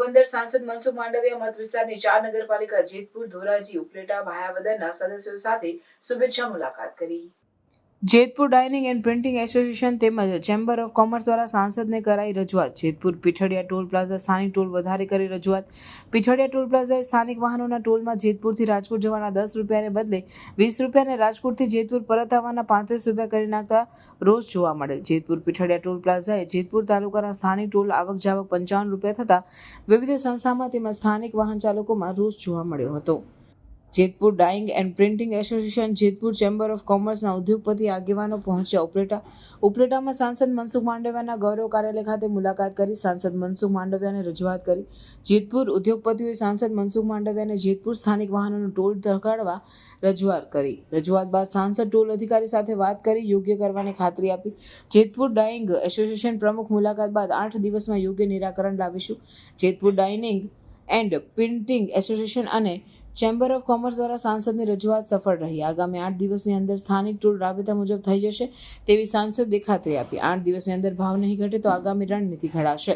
પોરબંદર સાંસદ મનસુખ માંડવિયા મત વિસ્તારની 4 નગરપાલિકા જેતપુર, ધોરાજી, ઉપલેટા, ભાયાવદરના સદસ્યો સાથે શુભેચ્છા મુલાકાત કરી। Jetpur dining and printing association તેમજ ચેમ્બર ઓફ કોમર્સ દ્વારા સાંસદને કરાઈ રજૂઆત। જેતપુર પીઠડિયા ટોલ પ્લાઝા સ્થાનિક ટોલ વધારે કરી રજૂઆત। પીઠડિયા ટોલ પ્લાઝાએ સ્થાનિક વાહનોના ટોલમાં જેતપુરથી રાજકોટ જવાના 10 રૂપિયાને બદલે 20 રૂપિયા અને રાજકોટથી જેતપુર પરત આવવાના 35 રૂપિયા કરી નાખતા રોષ જોવા મળેલ। જેતપુર પીઠડિયા ટોલ પ્લાઝાએ જેતપુર તાલુકાના સ્થાનિક ટોલ આવક જાવક 55 રૂપિયા થતા વિવિધ સંસ્થામાં તેમજ સ્થાનિક વાહન ચાલકોમાં રોષ જોવા મળ્યો હતો। Jetpur dyeing and printing association, Jetpur chamber of કોમર્સના ઉદ્યોગપતિ આગેવાનો પહોંચ્યા ઉપલેટામાં સાંસદ મનસુખ માંડવિયાના ગૌરવ કાર્યાલય ખાતે મુલાકાત કરી સાંસદ મનસુખ માંડવિયાને રજૂઆત કરી। જેતપુર ઉદ્યોગપતિઓએ સાંસદ મનસુખ માંડવિયાને જેતપુર સ્થાનિક વાહનોનો ટોલ ઘટાડવા રજૂઆત કરી। રજૂઆત બાદ સાંસદ ટોલ અધિકારી સાથે વાત કરી યોગ્ય કરવાની ખાતરી આપી। જેતપુર ડાઇંગ એસોસિએશન પ્રમુખ મુલાકાત બાદ 8 દિવસમાં યોગ્ય નિરાકરણ લાવીશું। Jetpur dining and printing association અને ચેમ્બર ઓફ કોમર્સ દ્વારા સાંસદની રજૂઆત સફળ રહી। આગામી 8 દિવસની અંદર સ્થાનિક ટોલ રાબેતા મુજબ થઈ જશે તેવી સાંસદે ખાતરી આપી। 8 દિવસની અંદર ભાવ નહીં ઘટે તો આગામી રણનીતિ ઘડાશે।